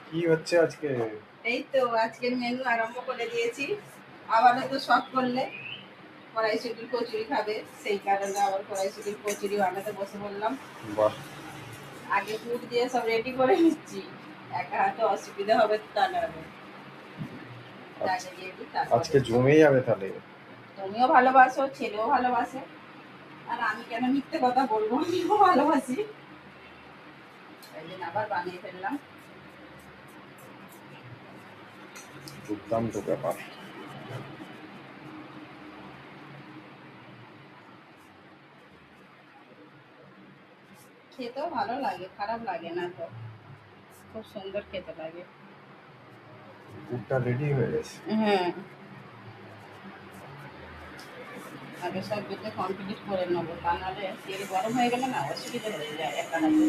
কি হচ্ছে আজকে? এই তো আজকের মেনু আরম্ভ করে দিয়েছি। আবারও তো শখ করলে কড়াইশুটির কচুরি খাবে, সেই কারণে আবার কড়াইশুটির কচুরি বানাতে বসে বললাম। বাহ! আগে পুর দিয়ে সব রেডি করে নিচ্ছি, একা হাতে অসুবিধা হবে তা নাহলে আচ্ছা, আগে দিয়ে দিই, তারপরে আজকে জমে যাবে তাহলে। তুমিও ভালোবাসো, ছেলেও ভালোবাসে, আর আমি কেন মিথ্যে কথা বলবো, আমিও ভালোবাসি। এই দিন আবার বানিয়ে ফেললাম। দুর্দান্ত ব্যাপার। খেতেও ভালো লাগে, খারাপ লাগে না তো, খুব সুন্দর খেতে লাগে। পুরটা রেডি হয়ে গেছে। হ্যাঁ, আগে সব বেটে কমপ্লিট করে নেবো, তা নাহলে তেল গরম হয়ে গেলে না অসুবিধা হয়ে যায় একা হাতে।